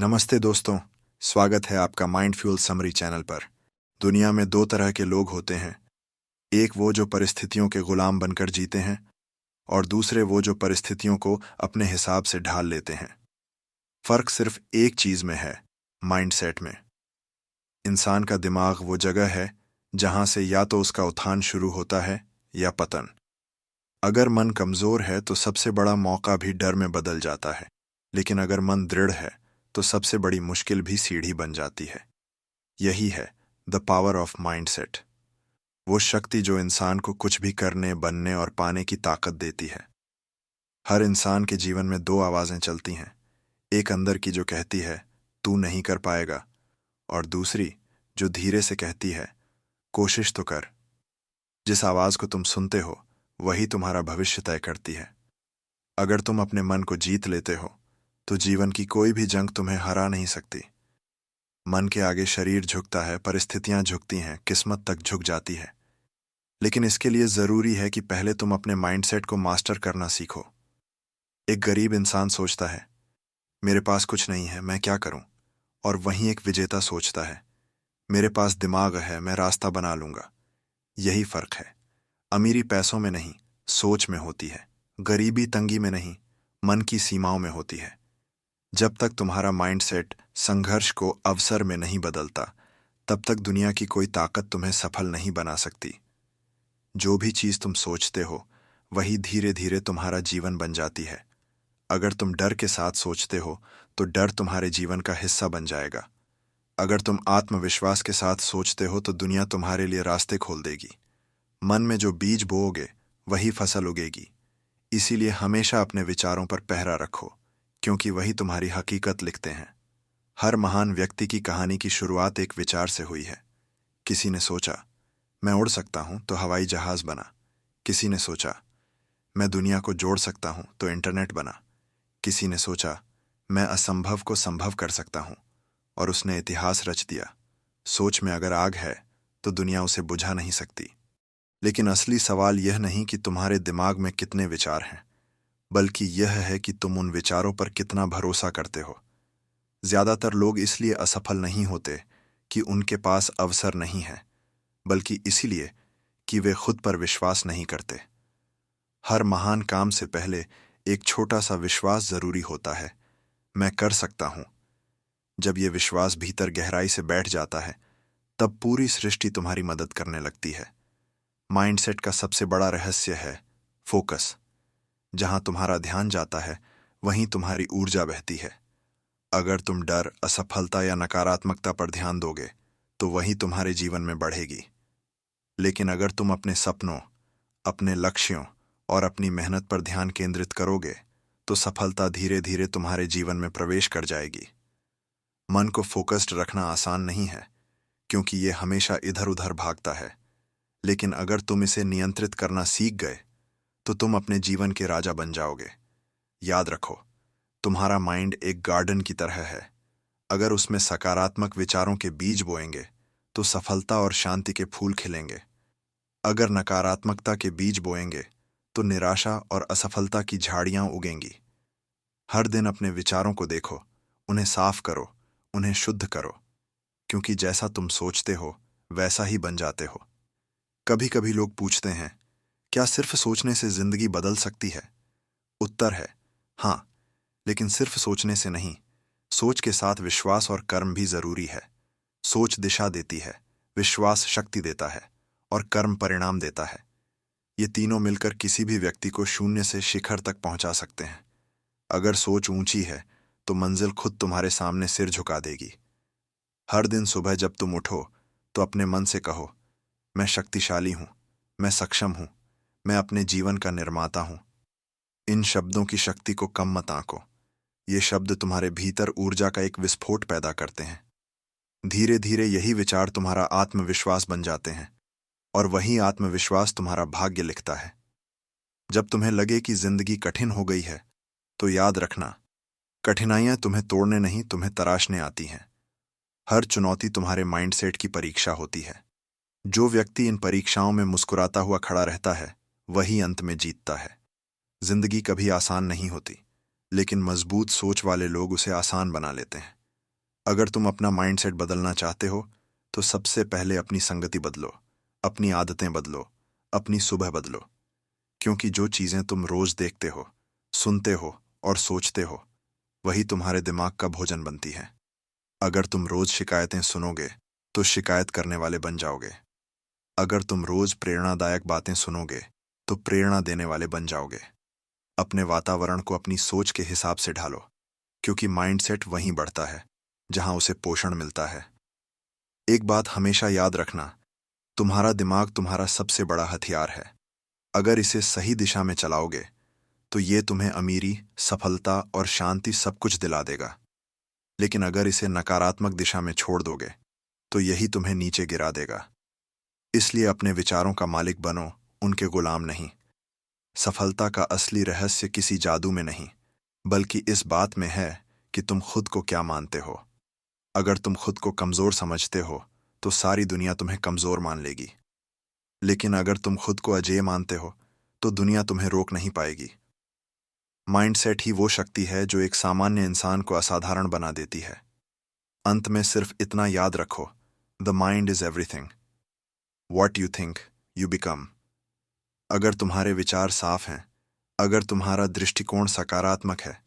नमस्ते दोस्तों, स्वागत है आपका माइंड फ्यूल समरी चैनल पर। दुनिया में दो तरह के लोग होते हैं, एक वो जो परिस्थितियों के गुलाम बनकर जीते हैं और दूसरे वो जो परिस्थितियों को अपने हिसाब से ढाल लेते हैं। फर्क सिर्फ एक चीज में है, माइंडसेट में। इंसान का दिमाग वो जगह है जहां से या तो उसका उत्थान शुरू होता है या पतन। अगर मन कमजोर है तो सबसे बड़ा मौका भी डर में बदल जाता है, लेकिन अगर मन दृढ़ है तो सबसे बड़ी मुश्किल भी सीढ़ी बन जाती है। यही है द पावर ऑफ माइंडसेट, वो शक्ति जो इंसान को कुछ भी करने, बनने और पाने की ताकत देती है। हर इंसान के जीवन में दो आवाजें चलती हैं, एक अंदर की जो कहती है तू नहीं कर पाएगा, और दूसरी जो धीरे से कहती है कोशिश तो कर। जिस आवाज को तुम सुनते हो वही तुम्हारा भविष्य तय करती है। अगर तुम अपने मन को जीत लेते हो तो जीवन की कोई भी जंग तुम्हें हरा नहीं सकती। मन के आगे शरीर झुकता है, परिस्थितियां झुकती हैं, किस्मत तक झुक जाती है। लेकिन इसके लिए जरूरी है कि पहले तुम अपने माइंडसेट को मास्टर करना सीखो। एक गरीब इंसान सोचता है मेरे पास कुछ नहीं है, मैं क्या करूं? और वहीं एक विजेता सोचता है मेरे पास दिमाग है, मैं रास्ता बना लूंगा। यही फर्क है। अमीरी पैसों में नहीं, सोच में होती है। गरीबी तंगी में नहीं, मन की सीमाओं में होती है। जब तक तुम्हारा माइंडसेट संघर्ष को अवसर में नहीं बदलता, तब तक दुनिया की कोई ताकत तुम्हें सफल नहीं बना सकती। जो भी चीज तुम सोचते हो वही धीरे धीरे तुम्हारा जीवन बन जाती है। अगर तुम डर के साथ सोचते हो तो डर तुम्हारे जीवन का हिस्सा बन जाएगा। अगर तुम आत्मविश्वास के साथ सोचते हो तो दुनिया तुम्हारे लिए रास्ते खोल देगी। मन में जो बीज बोओगे वही फसल उगेगी। इसीलिए हमेशा अपने विचारों पर पहरा रखो, क्योंकि वही तुम्हारी हकीकत लिखते हैं। हर महान व्यक्ति की कहानी की शुरुआत एक विचार से हुई है। किसी ने सोचा मैं उड़ सकता हूं तो हवाई जहाज बना। किसी ने सोचा मैं दुनिया को जोड़ सकता हूं तो इंटरनेट बना। किसी ने सोचा मैं असंभव को संभव कर सकता हूं, और उसने इतिहास रच दिया। सोच में अगर आग है तो दुनिया उसे बुझा नहीं सकती। लेकिन असली सवाल यह नहीं कि तुम्हारे दिमाग में कितने विचार हैं, बल्कि यह है कि तुम उन विचारों पर कितना भरोसा करते हो। ज्यादातर लोग इसलिए असफल नहीं होते कि उनके पास अवसर नहीं है, बल्कि इसीलिए कि वे खुद पर विश्वास नहीं करते। हर महान काम से पहले एक छोटा सा विश्वास जरूरी होता है, मैं कर सकता हूं। जब यह विश्वास भीतर गहराई से बैठ जाता है, तब पूरी सृष्टि तुम्हारी मदद करने लगती है। माइंडसेट का सबसे बड़ा रहस्य है फोकस। जहां तुम्हारा ध्यान जाता है वहीं तुम्हारी ऊर्जा बहती है। अगर तुम डर, असफलता या नकारात्मकता पर ध्यान दोगे तो वही तुम्हारे जीवन में बढ़ेगी। लेकिन अगर तुम अपने सपनों, अपने लक्ष्यों और अपनी मेहनत पर ध्यान केंद्रित करोगे तो सफलता धीरे धीरे तुम्हारे जीवन में प्रवेश कर जाएगी। मन को फोकस्ड रखना आसान नहीं है, क्योंकि ये हमेशा इधर उधर भागता है। लेकिन अगर तुम इसे नियंत्रित करना सीख गए तो तुम अपने जीवन के राजा बन जाओगे। याद रखो, तुम्हारा माइंड एक गार्डन की तरह है। अगर उसमें सकारात्मक विचारों के बीज बोएंगे तो सफलता और शांति के फूल खिलेंगे। अगर नकारात्मकता के बीज बोएंगे तो निराशा और असफलता की झाड़ियां उगेंगी। हर दिन अपने विचारों को देखो, उन्हें साफ करो, उन्हें शुद्ध करो, क्योंकि जैसा तुम सोचते हो वैसा ही बन जाते हो। कभी कभी लोग पूछते हैं क्या सिर्फ सोचने से जिंदगी बदल सकती है? उत्तर है हाँ, लेकिन सिर्फ सोचने से नहीं, सोच के साथ विश्वास और कर्म भी जरूरी है। सोच दिशा देती है, विश्वास शक्ति देता है और कर्म परिणाम देता है। ये तीनों मिलकर किसी भी व्यक्ति को शून्य से शिखर तक पहुंचा सकते हैं। अगर सोच ऊंची है तो मंजिल खुद तुम्हारे सामने सिर झुका देगी। हर दिन सुबह जब तुम उठो तो अपने मन से कहो मैं शक्तिशाली हूं, मैं सक्षम हूं, मैं अपने जीवन का निर्माता हूं। इन शब्दों की शक्ति को कम मत आंको। ये शब्द तुम्हारे भीतर ऊर्जा का एक विस्फोट पैदा करते हैं। धीरे धीरे यही विचार तुम्हारा आत्मविश्वास बन जाते हैं, और वही आत्मविश्वास तुम्हारा भाग्य लिखता है। जब तुम्हें लगे कि जिंदगी कठिन हो गई है तो याद रखना, कठिनाइयां तुम्हें तोड़ने नहीं, तुम्हें तराशने आती हैं। हर चुनौती तुम्हारे माइंडसेट की परीक्षा होती है। जो व्यक्ति इन परीक्षाओं में मुस्कुराता हुआ खड़ा रहता है वही अंत में जीतता है। जिंदगी कभी आसान नहीं होती, लेकिन मजबूत सोच वाले लोग उसे आसान बना लेते हैं। अगर तुम अपना माइंडसेट बदलना चाहते हो तो सबसे पहले अपनी संगति बदलो, अपनी आदतें बदलो, अपनी सुबह बदलो। क्योंकि जो चीजें तुम रोज देखते हो, सुनते हो और सोचते हो, वही तुम्हारे दिमाग का भोजन बनती हैं। अगर तुम रोज शिकायतें सुनोगे तो शिकायत करने वाले बन जाओगे। अगर तुम रोज प्रेरणादायक बातें सुनोगे तो प्रेरणा देने वाले बन जाओगे। अपने वातावरण को अपनी सोच के हिसाब से ढालो, क्योंकि माइंडसेट वहीं बढ़ता है जहां उसे पोषण मिलता है। एक बात हमेशा याद रखना, तुम्हारा दिमाग तुम्हारा सबसे बड़ा हथियार है। अगर इसे सही दिशा में चलाओगे तो ये तुम्हें अमीरी, सफलता और शांति सब कुछ दिला देगा। लेकिन अगर इसे नकारात्मक दिशा में छोड़ दोगे तो यही तुम्हें नीचे गिरा देगा। इसलिए अपने विचारों का मालिक बनो, उनके गुलाम नहीं। सफलता का असली रहस्य किसी जादू में नहीं, बल्कि इस बात में है कि तुम खुद को क्या मानते हो। अगर तुम खुद को कमजोर समझते हो तो सारी दुनिया तुम्हें कमजोर मान लेगी। लेकिन अगर तुम खुद को अजेय मानते हो तो दुनिया तुम्हें रोक नहीं पाएगी। माइंडसेट ही वो शक्ति है जो एक सामान्य इंसान को असाधारण बना देती है। अंत में सिर्फ इतना याद रखो, the mind is everything. What you think you become. अगर तुम्हारे विचार साफ हैं, अगर तुम्हारा दृष्टिकोण सकारात्मक है,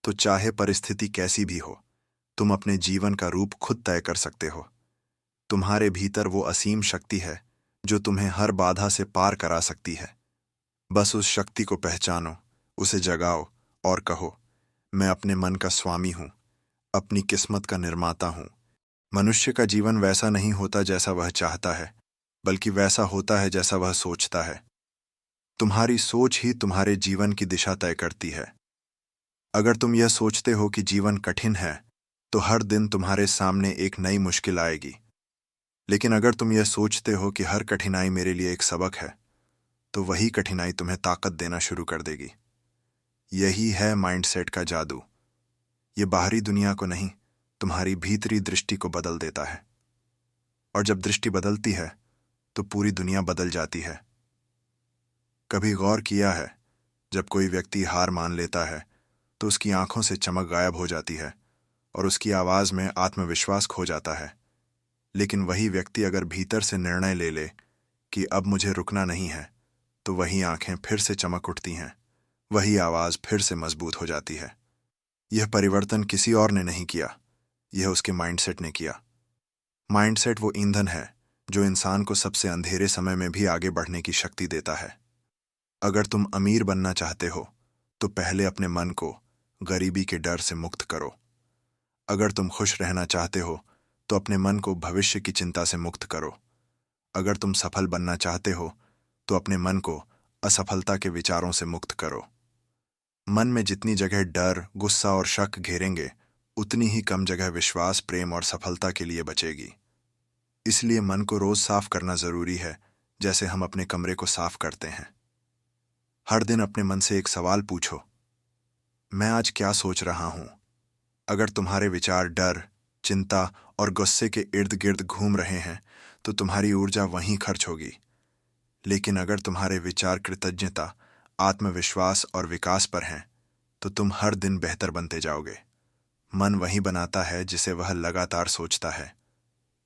तो चाहे परिस्थिति कैसी भी हो, तुम अपने जीवन का रूप खुद तय कर सकते हो। तुम्हारे भीतर वो असीम शक्ति है जो तुम्हें हर बाधा से पार करा सकती है। बस उस शक्ति को पहचानो, उसे जगाओ और कहो, मैं अपने मन का स्वामी हूं, अपनी किस्मत का निर्माता हूं। मनुष्य का जीवन वैसा नहीं होता जैसा वह चाहता है, बल्कि वैसा होता है जैसा वह सोचता है। तुम्हारी सोच ही तुम्हारे जीवन की दिशा तय करती है। अगर तुम यह सोचते हो कि जीवन कठिन है, तो हर दिन तुम्हारे सामने एक नई मुश्किल आएगी। लेकिन अगर तुम यह सोचते हो कि हर कठिनाई मेरे लिए एक सबक है, तो वही कठिनाई तुम्हें ताकत देना शुरू कर देगी। यही है माइंडसेट का जादू। ये बाहरी दुनिया को नहीं, तुम्हारी भीतरी दृष्टि को बदल देता है। और जब दृष्टि बदलती है तो पूरी दुनिया बदल जाती है। कभी गौर किया है, जब कोई व्यक्ति हार मान लेता है तो उसकी आंखों से चमक गायब हो जाती है और उसकी आवाज में आत्मविश्वास खो जाता है। लेकिन वही व्यक्ति अगर भीतर से निर्णय ले ले कि अब मुझे रुकना नहीं है, तो वही आंखें फिर से चमक उठती हैं, वही आवाज फिर से मजबूत हो जाती है। यह परिवर्तन किसी और ने नहीं किया, यह उसके माइंडसेट ने किया। माइंडसेट वो ईंधन है जो इंसान को सबसे अंधेरे समय में भी आगे बढ़ने की शक्ति देता है। अगर तुम अमीर बनना चाहते हो तो पहले अपने मन को गरीबी के डर से मुक्त करो। अगर तुम खुश रहना चाहते हो तो अपने मन को भविष्य की चिंता से मुक्त करो। अगर तुम सफल बनना चाहते हो तो अपने मन को असफलता के विचारों से मुक्त करो। मन में जितनी जगह डर, गुस्सा और शक घेरेंगे, उतनी ही कम जगह विश्वास, प्रेम और सफलता के लिए बचेगी। इसलिए मन को रोज साफ करना जरूरी है, जैसे हम अपने कमरे को साफ करते हैं। हर दिन अपने मन से एक सवाल पूछो, मैं आज क्या सोच रहा हूं? अगर तुम्हारे विचार डर, चिंता और गुस्से के इर्द गिर्द घूम रहे हैं, तो तुम्हारी ऊर्जा वहीं खर्च होगी। लेकिन अगर तुम्हारे विचार कृतज्ञता, आत्मविश्वास और विकास पर हैं, तो तुम हर दिन बेहतर बनते जाओगे। मन वही बनाता है जिसे वह लगातार सोचता है।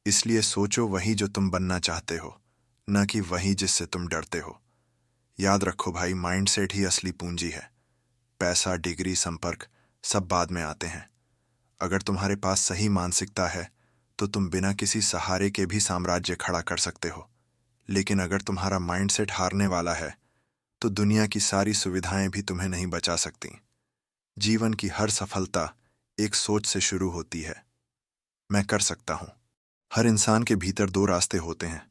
इसलिए सोचो वही जो तुम बनना चाहते हो, न कि वही जिससे तुम डरते हो। याद रखो भाई, माइंडसेट ही असली पूंजी है। पैसा, डिग्री, संपर्क सब बाद में आते हैं। अगर तुम्हारे पास सही मानसिकता है तो तुम बिना किसी सहारे के भी साम्राज्य खड़ा कर सकते हो। लेकिन अगर तुम्हारा माइंडसेट हारने वाला है तो दुनिया की सारी सुविधाएं भी तुम्हें नहीं बचा सकती। जीवन की हर सफलता एक सोच से शुरू होती है। मैं कर सकता हूं। हर इंसान के भीतर दो रास्ते होते हैं,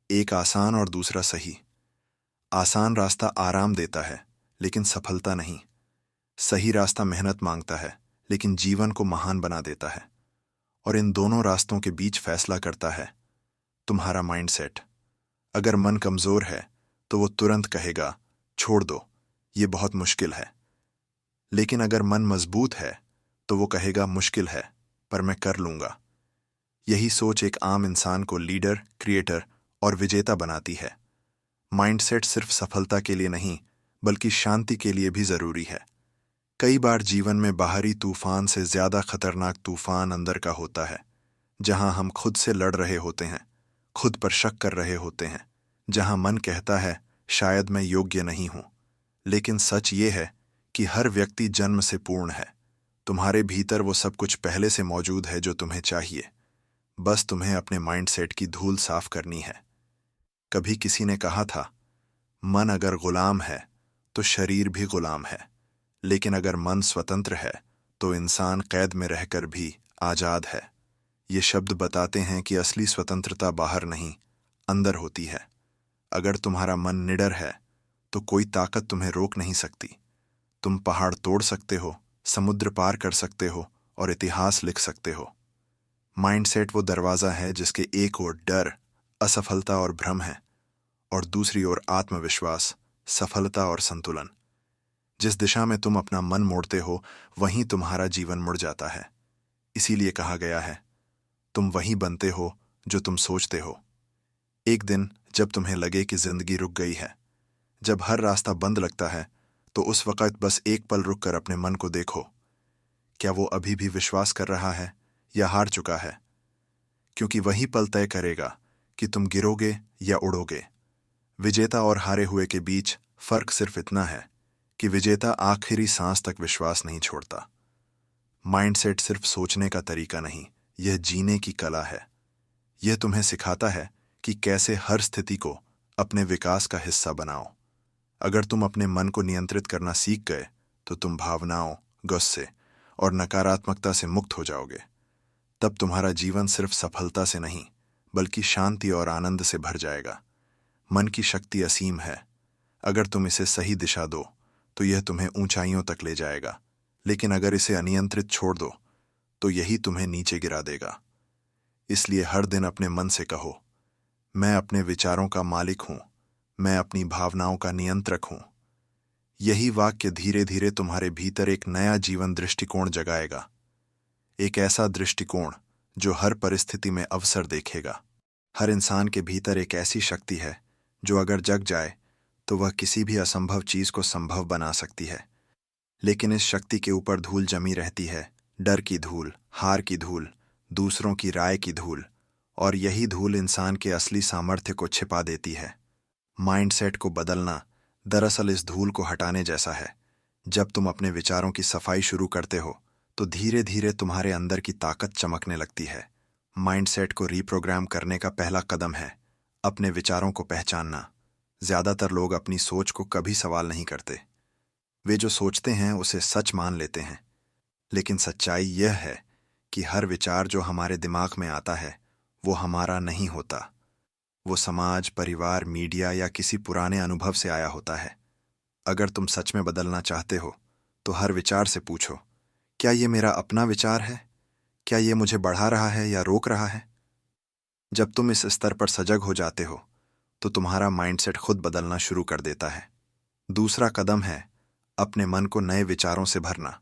एक आसान और दूसरा सही। आसान रास्ता आराम देता है, लेकिन सफलता नहीं। सही रास्ता मेहनत मांगता है, लेकिन जीवन को महान बना देता है। और इन दोनों रास्तों के बीच फैसला करता है तुम्हारा माइंडसेट। अगर मन कमजोर है तो वो तुरंत कहेगा, छोड़ दो, ये बहुत मुश्किल है। लेकिन अगर मन मजबूत है तो वो कहेगा, मुश्किल है पर मैं कर लूंगा। यही सोच एक आम इंसान को लीडर, क्रिएटर और विजेता बनाती है। माइंडसेट सिर्फ सफलता के लिए नहीं, बल्कि शांति के लिए भी जरूरी है। कई बार जीवन में बाहरी तूफान से ज्यादा खतरनाक तूफान अंदर का होता है, जहां हम खुद से लड़ रहे होते हैं, खुद पर शक कर रहे होते हैं, जहां मन कहता है शायद मैं योग्य नहीं हूं। लेकिन सच ये है कि हर व्यक्ति जन्म से पूर्ण है। तुम्हारे भीतर वो सब कुछ पहले से मौजूद है जो तुम्हें चाहिए। बस तुम्हें अपने माइंडसेट की धूल साफ करनी है। कभी किसी ने कहा था, मन अगर गुलाम है तो शरीर भी गुलाम है, लेकिन अगर मन स्वतंत्र है तो इंसान कैद में रहकर भी आजाद है। ये शब्द बताते हैं कि असली स्वतंत्रता बाहर नहीं, अंदर होती है। अगर तुम्हारा मन निडर है तो कोई ताकत तुम्हें रोक नहीं सकती। तुम पहाड़ तोड़ सकते हो, समुद्र पार कर सकते हो और इतिहास लिख सकते हो। माइंडसेट वो दरवाजा है जिसके एक ओर डर, असफलता और भ्रम है, और दूसरी ओर आत्मविश्वास, सफलता और संतुलन। जिस दिशा में तुम अपना मन मोड़ते हो, वहीं तुम्हारा जीवन मुड़ जाता है। इसीलिए कहा गया है, तुम वही बनते हो जो तुम सोचते हो। एक दिन जब तुम्हें लगे कि जिंदगी रुक गई है, जब हर रास्ता बंद लगता है, तो उस वक्त बस एक पल रुककर अपने मन को देखो। क्या वो अभी भी विश्वास कर रहा है या हार चुका है? क्योंकि वही पल तय करेगा कि तुम गिरोगे या उड़ोगे। विजेता और हारे हुए के बीच फर्क सिर्फ इतना है कि विजेता आखिरी सांस तक विश्वास नहीं छोड़ता। माइंडसेट सिर्फ सोचने का तरीका नहीं, यह जीने की कला है। यह तुम्हें सिखाता है कि कैसे हर स्थिति को अपने विकास का हिस्सा बनाओ। अगर तुम अपने मन को नियंत्रित करना सीख गए तो तुम भावनाओं, गुस्से और नकारात्मकता से मुक्त हो जाओगे। तब तुम्हारा जीवन सिर्फ सफलता से नहीं, बल्कि शांति और आनंद से भर जाएगा। मन की शक्ति असीम है। अगर तुम इसे सही दिशा दो तो यह तुम्हें ऊंचाइयों तक ले जाएगा, लेकिन अगर इसे अनियंत्रित छोड़ दो तो यही तुम्हें नीचे गिरा देगा। इसलिए हर दिन अपने मन से कहो, मैं अपने विचारों का मालिक हूं, मैं अपनी भावनाओं का नियंत्रक हूं। यही वाक्य धीरे धीरे तुम्हारे भीतर एक नया जीवन दृष्टिकोण जगाएगा। एक ऐसा दृष्टिकोण जो हर परिस्थिति में अवसर देखेगा। हर इंसान के भीतर एक ऐसी शक्ति है जो अगर जग जाए तो वह किसी भी असंभव चीज को संभव बना सकती है। लेकिन इस शक्ति के ऊपर धूल जमी रहती है, डर की धूल, हार की धूल, दूसरों की राय की धूल, और यही धूल इंसान के असली सामर्थ्य को छिपा देती है। माइंडसेट को बदलना दरअसल इस धूल को हटाने जैसा है। जब तुम अपने विचारों की सफाई शुरू करते हो तो धीरे धीरे तुम्हारे अंदर की ताकत चमकने लगती है। माइंडसेट को रीप्रोग्राम करने का पहला कदम है अपने विचारों को पहचानना। ज्यादातर लोग अपनी सोच को कभी सवाल नहीं करते। वे जो सोचते हैं उसे सच मान लेते हैं। लेकिन सच्चाई यह है कि हर विचार जो हमारे दिमाग में आता है वो हमारा नहीं होता। वो समाज, परिवार, मीडिया या किसी पुराने अनुभव से आया होता है। अगर तुम सच में बदलना चाहते हो तो हर विचार से पूछो, क्या ये मेरा अपना विचार है? क्या ये मुझे बढ़ा रहा है या रोक रहा है? जब तुम इस स्तर पर सजग हो जाते हो तो तुम्हारा माइंडसेट खुद बदलना शुरू कर देता है। दूसरा कदम है अपने मन को नए विचारों से भरना।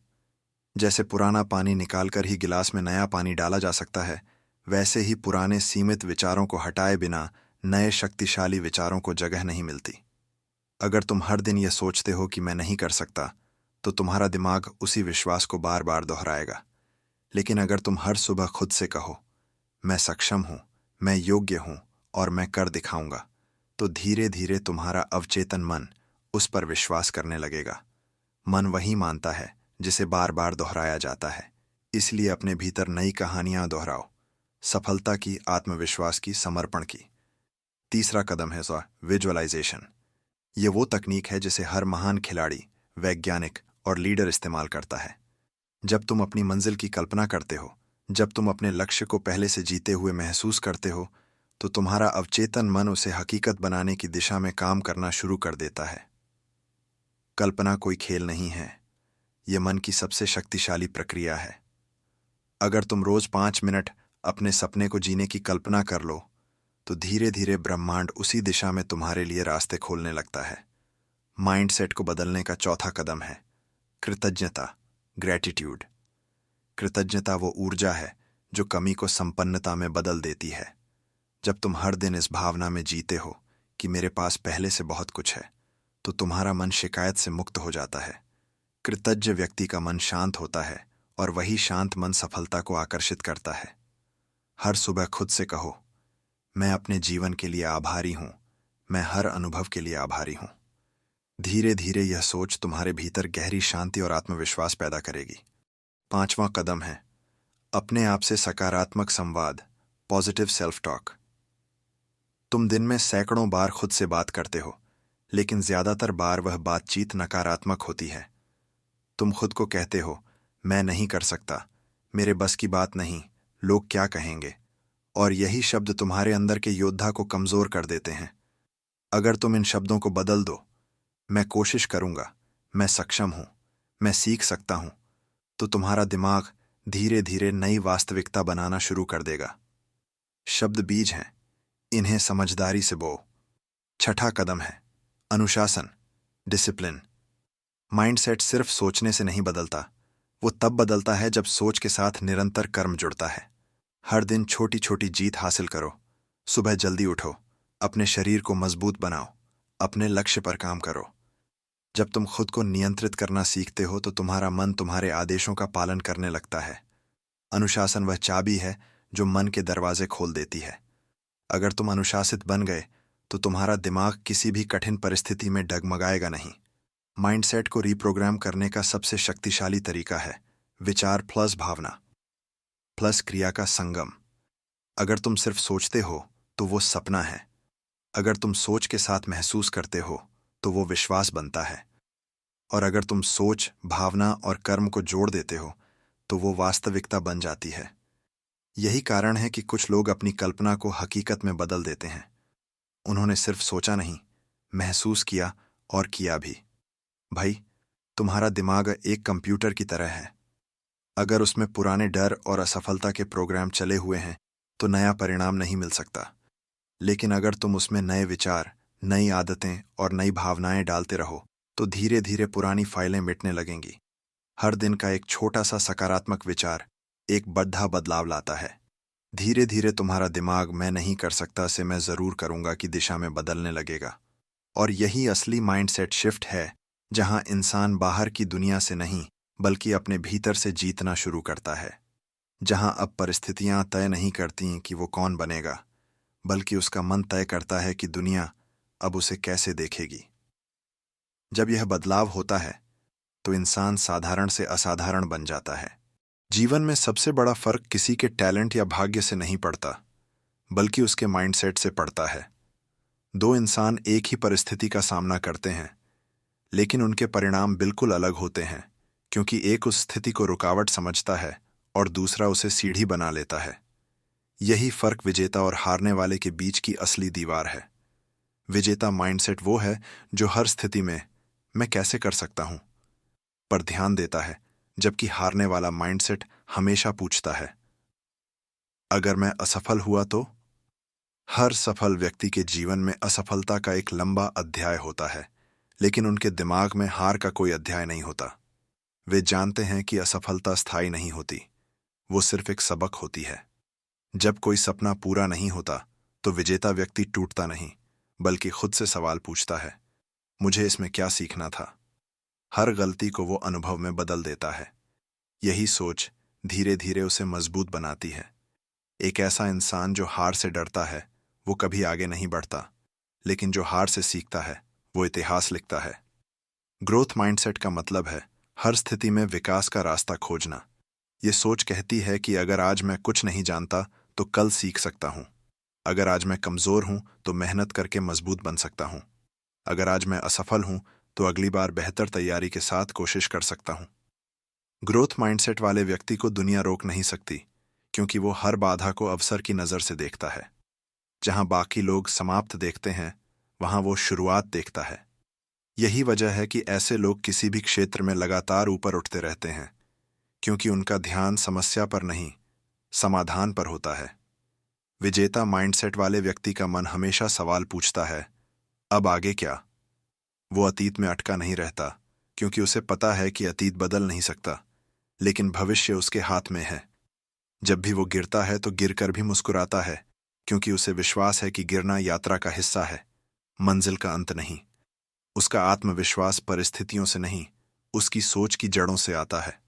जैसे पुराना पानी निकालकर ही गिलास में नया पानी डाला जा सकता है, वैसे ही पुराने सीमित विचारों को हटाए बिना नए शक्तिशाली विचारों को जगह नहीं मिलती। अगर तुम हर दिन यह सोचते हो कि मैं नहीं कर सकता, तो तुम्हारा दिमाग उसी विश्वास को बार बार दोहराएगा। लेकिन अगर तुम हर सुबह खुद से कहो, मैं सक्षम हूं, मैं योग्य हूं और मैं कर दिखाऊंगा, तो धीरे धीरे तुम्हारा अवचेतन मन उस पर विश्वास करने लगेगा। मन वही मानता है जिसे बार बार दोहराया जाता है। इसलिए अपने भीतर नई कहानियां दोहराओ, सफलता की, आत्मविश्वास की, समर्पण की। तीसरा कदम है विजुअलाइजेशन। ये वो तकनीक है जिसे हर महान खिलाड़ी, वैज्ञानिक और लीडर इस्तेमाल करता है। जब तुम अपनी मंजिल की कल्पना करते हो, जब तुम अपने लक्ष्य को पहले से जीते हुए महसूस करते हो, तो तुम्हारा अवचेतन मन उसे हकीकत बनाने की दिशा में काम करना शुरू कर देता है। कल्पना कोई खेल नहीं है, यह मन की सबसे शक्तिशाली प्रक्रिया है। अगर तुम रोज 5 मिनट अपने सपने को जीने की कल्पना कर लो, तो धीरे धीरे ब्रह्मांड उसी दिशा में तुम्हारे लिए रास्ते खोलने लगता है। माइंडसेट को बदलने का चौथा कदम है कृतज्ञता, ग्रैटिट्यूड। कृतज्ञता वो ऊर्जा है जो कमी को संपन्नता में बदल देती है। जब तुम हर दिन इस भावना में जीते हो कि मेरे पास पहले से बहुत कुछ है, तो तुम्हारा मन शिकायत से मुक्त हो जाता है। कृतज्ञ व्यक्ति का मन शांत होता है और वही शांत मन सफलता को आकर्षित करता है। हर सुबह खुद से कहो, मैं अपने जीवन के लिए आभारी हूं, मैं हर अनुभव के लिए आभारी हूं। धीरे धीरे यह सोच तुम्हारे भीतर गहरी शांति और आत्मविश्वास पैदा करेगी। 5वां कदम है अपने आप से सकारात्मक संवाद, पॉजिटिव सेल्फ टॉक। तुम दिन में सैकड़ों बार खुद से बात करते हो, लेकिन ज्यादातर बार वह बातचीत नकारात्मक होती है। तुम खुद को कहते हो, मैं नहीं कर सकता, मेरे बस की बात नहीं, लोग क्या कहेंगे, और यही शब्द तुम्हारे अंदर के योद्धा को कमजोर कर देते हैं। अगर तुम इन शब्दों को बदल दो, मैं कोशिश करूंगा, मैं सक्षम हूं, मैं सीख सकता हूं, तो तुम्हारा दिमाग धीरे धीरे नई वास्तविकता बनाना शुरू कर देगा। शब्द बीज हैं, इन्हें समझदारी से बो। 6वां कदम है अनुशासन, डिसिप्लिन। माइंडसेट सिर्फ सोचने से नहीं बदलता, वो तब बदलता है जब सोच के साथ निरंतर कर्म जुड़ता है। हर दिन छोटी छोटी जीत हासिल करो। सुबह जल्दी उठो, अपने शरीर को मजबूत बनाओ, अपने लक्ष्य पर काम करो। जब तुम खुद को नियंत्रित करना सीखते हो तो तुम्हारा मन तुम्हारे आदेशों का पालन करने लगता है। अनुशासन वह चाबी है जो मन के दरवाजे खोल देती है। अगर तुम अनुशासित बन गए तो तुम्हारा दिमाग किसी भी कठिन परिस्थिति में डगमगाएगा नहीं। माइंडसेट को रिप्रोग्राम करने का सबसे शक्तिशाली तरीका है विचार प्लस भावना प्लस क्रिया का संगम। अगर तुम सिर्फ सोचते हो तो वो सपना है, अगर तुम सोच के साथ महसूस करते हो तो वो विश्वास बनता है, और अगर तुम सोच, भावना और कर्म को जोड़ देते हो तो वो वास्तविकता बन जाती है। यही कारण है कि कुछ लोग अपनी कल्पना को हकीकत में बदल देते हैं। उन्होंने सिर्फ सोचा नहीं, महसूस किया और किया भी। भाई, तुम्हारा दिमाग एक कंप्यूटर की तरह है। अगर उसमें पुराने डर और असफलता के प्रोग्राम चले हुए हैं तो नया परिणाम नहीं मिल सकता। लेकिन अगर तुम उसमें नए विचार, नई आदतें और नई भावनाएं डालते रहो तो धीरे धीरे पुरानी फाइलें मिटने लगेंगी। हर दिन का एक छोटा सा सकारात्मक विचार एक बड़ा बदलाव लाता है। धीरे धीरे तुम्हारा दिमाग मैं नहीं कर सकता से मैं जरूर करूंगा की दिशा में बदलने लगेगा। और यही असली माइंडसेट शिफ्ट है, जहां इंसान बाहर की दुनिया से नहीं बल्कि अपने भीतर से जीतना शुरू करता है। जहां अब परिस्थितियां तय नहीं करती कि वो कौन बनेगा, बल्कि उसका मन तय करता है कि दुनिया अब उसे कैसे देखेगी। जब यह बदलाव होता है तो इंसान साधारण से असाधारण बन जाता है। जीवन में सबसे बड़ा फर्क किसी के टैलेंट या भाग्य से नहीं पड़ता, बल्कि उसके माइंडसेट से पड़ता है। दो इंसान एक ही परिस्थिति का सामना करते हैं, लेकिन उनके परिणाम बिल्कुल अलग होते हैं, क्योंकि एक उस स्थिति को रुकावट समझता है और दूसरा उसे सीढ़ी बना लेता है। यही फर्क विजेता और हारने वाले के बीच की असली दीवार है। विजेता माइंडसेट वो है जो हर स्थिति में मैं कैसे कर सकता हूं पर ध्यान देता है, जबकि हारने वाला माइंडसेट हमेशा पूछता है, अगर मैं असफल हुआ तो? हर सफल व्यक्ति के जीवन में असफलता का एक लंबा अध्याय होता है, लेकिन उनके दिमाग में हार का कोई अध्याय नहीं होता। वे जानते हैं कि असफलता स्थायी नहीं होती, वो सिर्फ एक सबक होती है। जब कोई सपना पूरा नहीं होता तो विजेता व्यक्ति टूटता नहीं, बल्कि खुद से सवाल पूछता है, मुझे इसमें क्या सीखना था? हर गलती को वो अनुभव में बदल देता है। यही सोच धीरे धीरे उसे मजबूत बनाती है। एक ऐसा इंसान जो हार से डरता है वो कभी आगे नहीं बढ़ता, लेकिन जो हार से सीखता है वो इतिहास लिखता है। ग्रोथ माइंडसेट का मतलब है हर स्थिति में विकास का रास्ता खोजना। ये सोच कहती है कि अगर आज मैं कुछ नहीं जानता तो कल सीख सकता हूं। अगर आज मैं कमजोर हूं तो मेहनत करके मजबूत बन सकता हूं। अगर आज मैं असफल हूं तो अगली बार बेहतर तैयारी के साथ कोशिश कर सकता हूं। ग्रोथ माइंडसेट वाले व्यक्ति को दुनिया रोक नहीं सकती, क्योंकि वो हर बाधा को अवसर की नजर से देखता है। जहां बाकी लोग समाप्त देखते हैं, वहां वो शुरुआत देखता है। यही वजह है कि ऐसे लोग किसी भी क्षेत्र में लगातार ऊपर उठते रहते हैं, क्योंकि उनका ध्यान समस्या पर नहीं, समाधान पर होता है। विजेता माइंडसेट वाले व्यक्ति का मन हमेशा सवाल पूछता है, अब आगे क्या? वो अतीत में अटका नहीं रहता, क्योंकि उसे पता है कि अतीत बदल नहीं सकता, लेकिन भविष्य उसके हाथ में है। जब भी वो गिरता है तो गिरकर भी मुस्कुराता है, क्योंकि उसे विश्वास है कि गिरना यात्रा का हिस्सा है, मंजिल का अंत नहीं। उसका आत्मविश्वास परिस्थितियों से नहीं, उसकी सोच की जड़ों से आता है।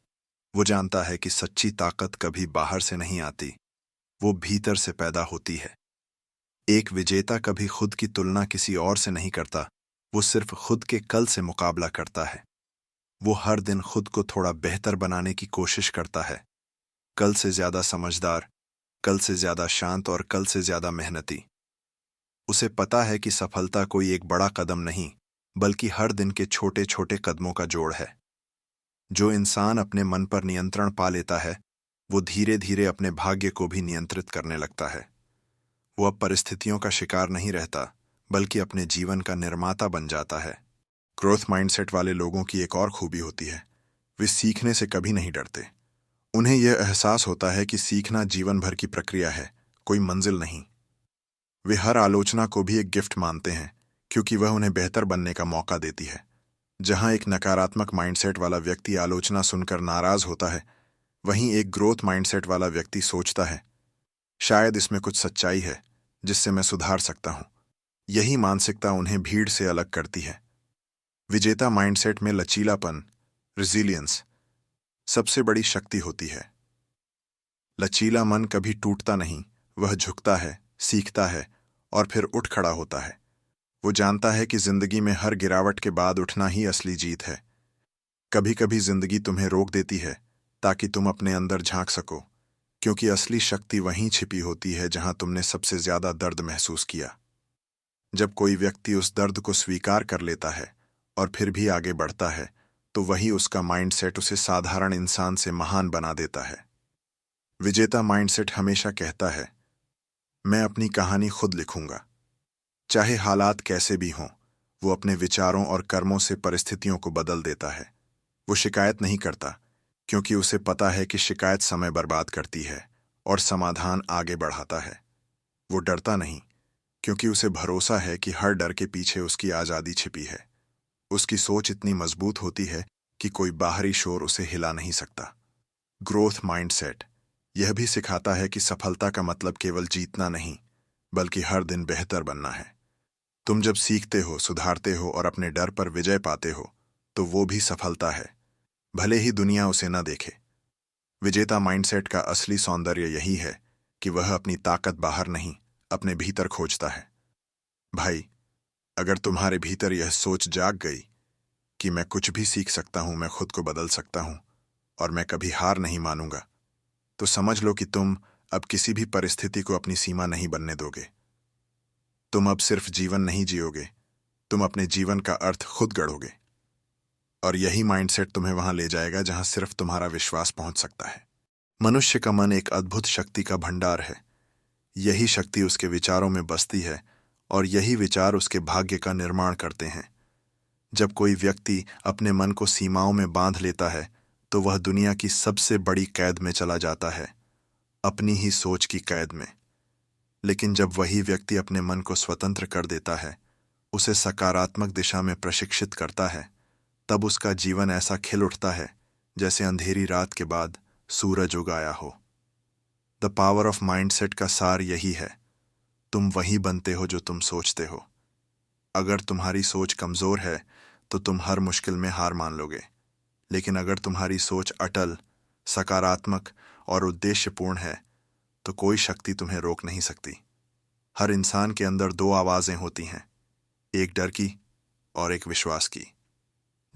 वो जानता है कि सच्ची ताकत कभी बाहर से नहीं आती, वो भीतर से पैदा होती है। एक विजेता कभी खुद की तुलना किसी और से नहीं करता, वो सिर्फ खुद के कल से मुकाबला करता है। वो हर दिन खुद को थोड़ा बेहतर बनाने की कोशिश करता है, कल से ज्यादा समझदार, कल से ज्यादा शांत और कल से ज्यादा मेहनती। उसे पता है कि सफलता कोई एक बड़ा कदम नहीं, बल्कि हर दिन के छोटे छोटे कदमों का जोड़ है। जो इंसान अपने मन पर नियंत्रण पा लेता है, वो धीरे धीरे अपने भाग्य को भी नियंत्रित करने लगता है। वो अब परिस्थितियों का शिकार नहीं रहता, बल्कि अपने जीवन का निर्माता बन जाता है। ग्रोथ माइंडसेट वाले लोगों की एक और खूबी होती है, वे सीखने से कभी नहीं डरते। उन्हें यह एहसास होता है कि सीखना जीवन भर की प्रक्रिया है, कोई मंजिल नहीं। वे हर आलोचना को भी एक गिफ्ट मानते हैं, क्योंकि वह उन्हें बेहतर बनने का मौका देती है। जहां एक नकारात्मक माइंडसेट वाला व्यक्ति आलोचना सुनकर नाराज होता है, वहीं एक ग्रोथ माइंडसेट वाला व्यक्ति सोचता है, शायद इसमें कुछ सच्चाई है जिससे मैं सुधार सकता हूं। यही मानसिकता उन्हें भीड़ से अलग करती है। विजेता माइंडसेट में लचीलापन, रिजिलियंस, सबसे बड़ी शक्ति होती है। लचीला मन कभी टूटता नहीं, वह झुकता है, सीखता है और फिर उठ खड़ा होता है। वो जानता है कि जिंदगी में हर गिरावट के बाद उठना ही असली जीत है। कभी कभी जिंदगी तुम्हें रोक देती है ताकि तुम अपने अंदर झांक सको, क्योंकि असली शक्ति वहीं छिपी होती है जहां तुमने सबसे ज्यादा दर्द महसूस किया। जब कोई व्यक्ति उस दर्द को स्वीकार कर लेता है और फिर भी आगे बढ़ता है, तो वही उसका माइंडसेट उसे साधारण इंसान से महान बना देता है। विजेता माइंडसेट हमेशा कहता है, मैं अपनी कहानी खुद लिखूंगा। चाहे हालात कैसे भी हों, वो अपने विचारों और कर्मों से परिस्थितियों को बदल देता है। वो शिकायत नहीं करता, क्योंकि उसे पता है कि शिकायत समय बर्बाद करती है और समाधान आगे बढ़ाता है। वो डरता नहीं, क्योंकि उसे भरोसा है कि हर डर के पीछे उसकी आज़ादी छिपी है। उसकी सोच इतनी मजबूत होती है कि कोई बाहरी शोर उसे हिला नहीं सकता। ग्रोथ माइंडसेट यह भी सिखाता है कि सफलता का मतलब केवल जीतना नहीं, बल्कि हर दिन बेहतर बनना है। तुम जब सीखते हो, सुधारते हो और अपने डर पर विजय पाते हो, तो वो भी सफलता है, भले ही दुनिया उसे न देखे। विजेता माइंडसेट का असली सौंदर्य यही है कि वह अपनी ताकत बाहर नहीं, अपने भीतर खोजता है। भाई, अगर तुम्हारे भीतर यह सोच जाग गई कि मैं कुछ भी सीख सकता हूं, मैं खुद को बदल सकता हूं और मैं कभी हार नहीं मानूंगा, तो समझ लो कि तुम अब किसी भी परिस्थिति को अपनी सीमा नहीं बनने दोगे। तुम अब सिर्फ जीवन नहीं जियोगे, तुम अपने जीवन का अर्थ खुद गढ़ोगे। और यही माइंडसेट तुम्हें वहां ले जाएगा जहां सिर्फ तुम्हारा विश्वास पहुंच सकता है। मनुष्य का मन एक अद्भुत शक्ति का भंडार है। यही शक्ति उसके विचारों में बसती है और यही विचार उसके भाग्य का निर्माण करते हैं। जब कोई व्यक्ति अपने मन को सीमाओं में बांध लेता है, तो वह दुनिया की सबसे बड़ी कैद में चला जाता है, अपनी ही सोच की कैद में। लेकिन जब वही व्यक्ति अपने मन को स्वतंत्र कर देता है, उसे सकारात्मक दिशा में प्रशिक्षित करता है, तब उसका जीवन ऐसा खिल उठता है जैसे अंधेरी रात के बाद सूरज उगाया हो। द पावर ऑफ माइंडसेट का सार यही है, तुम वही बनते हो जो तुम सोचते हो। अगर तुम्हारी सोच कमजोर है, तो तुम हर मुश्किल में हार मान लोगे। लेकिन अगर तुम्हारी सोच अटल, सकारात्मक और उद्देश्यपूर्ण है, तो कोई शक्ति तुम्हें रोक नहीं सकती। हर इंसान के अंदर दो आवाजें होती हैं, एक डर की और एक विश्वास की।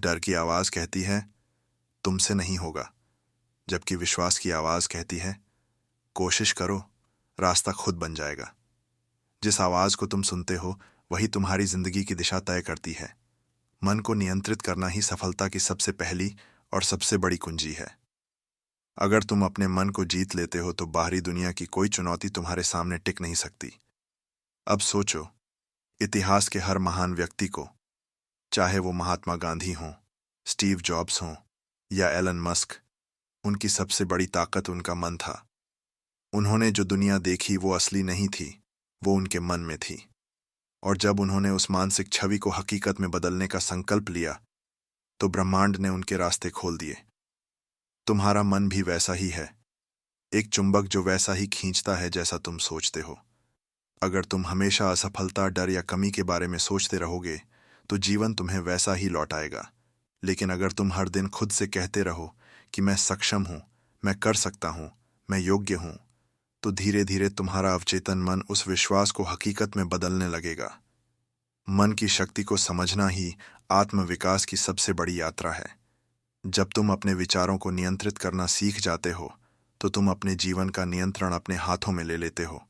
डर की आवाज कहती है, तुमसे नहीं होगा, जबकि विश्वास की आवाज कहती है, कोशिश करो, रास्ता खुद बन जाएगा। जिस आवाज को तुम सुनते हो, वही तुम्हारी जिंदगी की दिशा तय करती है। मन को नियंत्रित करना ही सफलता की सबसे पहली और सबसे बड़ी कुंजी है। अगर तुम अपने मन को जीत लेते हो, तो बाहरी दुनिया की कोई चुनौती तुम्हारे सामने टिक नहीं सकती। अब सोचो, इतिहास के हर महान व्यक्ति को, चाहे वो महात्मा गांधी हों, स्टीव जॉब्स हों या एलन मस्क, उनकी सबसे बड़ी ताकत उनका मन था। उन्होंने जो दुनिया देखी वो असली नहीं थी, वो उनके मन में थी। और जब उन्होंने उस मानसिक छवि को हकीकत में बदलने का संकल्प लिया, तो ब्रह्मांड ने उनके रास्ते खोल दिए। तुम्हारा मन भी वैसा ही है, एक चुंबक जो वैसा ही खींचता है जैसा तुम सोचते हो। अगर तुम हमेशा असफलता, डर या कमी के बारे में सोचते रहोगे, तो जीवन तुम्हें वैसा ही लौटाएगा, लेकिन अगर तुम हर दिन खुद से कहते रहो कि मैं सक्षम हूं, मैं कर सकता हूं, मैं योग्य हूं, तो धीरे धीरे तुम्हारा अवचेतन मन उस विश्वास को हकीकत में बदलने लगेगा। मन की शक्ति को समझना ही आत्मविकास की सबसे बड़ी यात्रा है। जब तुम अपने विचारों को नियंत्रित करना सीख जाते हो, तो तुम अपने जीवन का नियंत्रण अपने हाथों में ले लेते हो।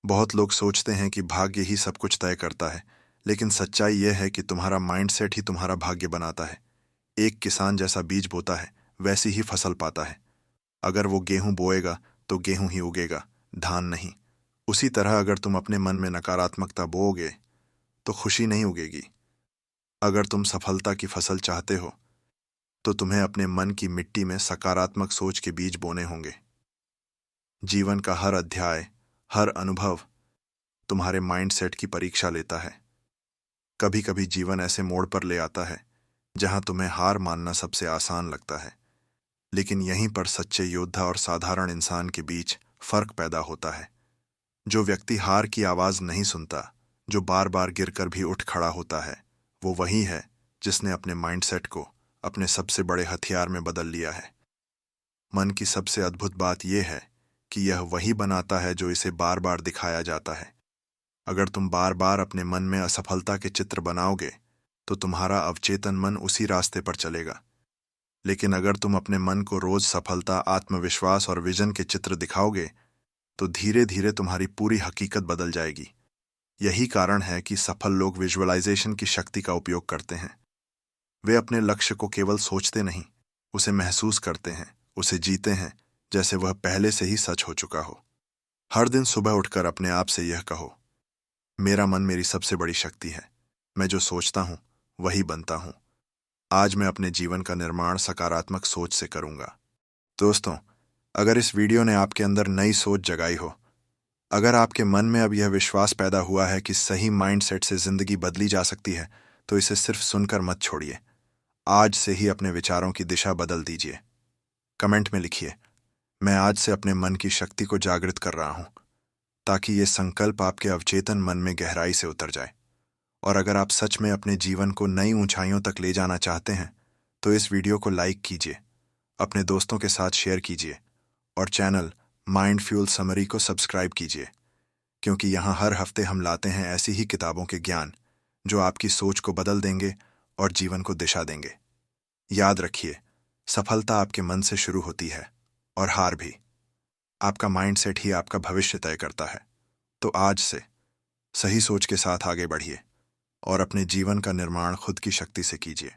बहुत लोग सोचते हैं कि भाग्य ही सब कुछ तय करता है, लेकिन सच्चाई यह है कि तुम्हारा माइंडसेट ही तुम्हारा भाग्य बनाता है। एक किसान जैसा बीज बोता है, वैसी ही फसल पाता है। अगर वो गेहूं बोएगा तो गेहूं ही उगेगा, धान नहीं। उसी तरह अगर तुम अपने मन में नकारात्मकता बोओगे तो खुशी नहीं उगेगी। अगर तुम सफलता की फसल चाहते हो तो तुम्हें अपने मन की मिट्टी में सकारात्मक सोच के बीज बोने होंगे। जीवन का हर अध्याय, हर अनुभव तुम्हारे माइंडसेट की परीक्षा लेता है। कभी कभी जीवन ऐसे मोड़ पर ले आता है जहां तुम्हें हार मानना सबसे आसान लगता है, लेकिन यहीं पर सच्चे योद्धा और साधारण इंसान के बीच फर्क पैदा होता है। जो व्यक्ति हार की आवाज नहीं सुनता, जो बार बार गिरकर भी उठ खड़ा होता है, वो वही है जिसने अपने माइंडसेट को अपने सबसे बड़े हथियार में बदल लिया है। मन की सबसे अद्भुत बात यह है कि यह वही बनाता है जो इसे बार बार दिखाया जाता है। अगर तुम बार बार अपने मन में असफलता के चित्र बनाओगे तो तुम्हारा अवचेतन मन उसी रास्ते पर चलेगा। लेकिन अगर तुम अपने मन को रोज सफलता, आत्मविश्वास और विजन के चित्र दिखाओगे तो धीरे धीरे तुम्हारी पूरी हकीकत बदल जाएगी। यही कारण है कि सफल लोग विजुअलाइजेशन की शक्ति का उपयोग करते हैं। वे अपने लक्ष्य को केवल सोचते नहीं, उसे महसूस करते हैं, उसे जीते हैं जैसे वह पहले से ही सच हो चुका हो। हर दिन सुबह उठकर अपने आप से यह कहो, मेरा मन मेरी सबसे बड़ी शक्ति है, मैं जो सोचता हूं वही बनता हूं। आज मैं अपने जीवन का निर्माण सकारात्मक सोच से करूंगा। दोस्तों, अगर इस वीडियो ने आपके अंदर नई सोच जगाई हो, अगर आपके मन में अब यह विश्वास पैदा हुआ है कि सही माइंडसेट से जिंदगी बदली जा सकती है, तो इसे सिर्फ सुनकर मत छोड़िए। आज से ही अपने विचारों की दिशा बदल दीजिए। कमेंट में लिखिए, मैं आज से अपने मन की शक्ति को जागृत कर रहा हूं, ताकि ये संकल्प आपके अवचेतन मन में गहराई से उतर जाए। और अगर आप सच में अपने जीवन को नई ऊंचाइयों तक ले जाना चाहते हैं, तो इस वीडियो को लाइक कीजिए, अपने दोस्तों के साथ शेयर कीजिए और चैनल माइंड फ्यूल समरी को सब्सक्राइब कीजिए, क्योंकि यहाँ हर हफ्ते हम लाते हैं ऐसी ही किताबों के ज्ञान जो आपकी सोच को बदल देंगे और जीवन को दिशा देंगे। याद रखिए, सफलता आपके मन से शुरू होती है और हार भी। आपका माइंडसेट ही आपका भविष्य तय करता है। तो आज से सही सोच के साथ आगे बढ़िए और अपने जीवन का निर्माण खुद की शक्ति से कीजिए।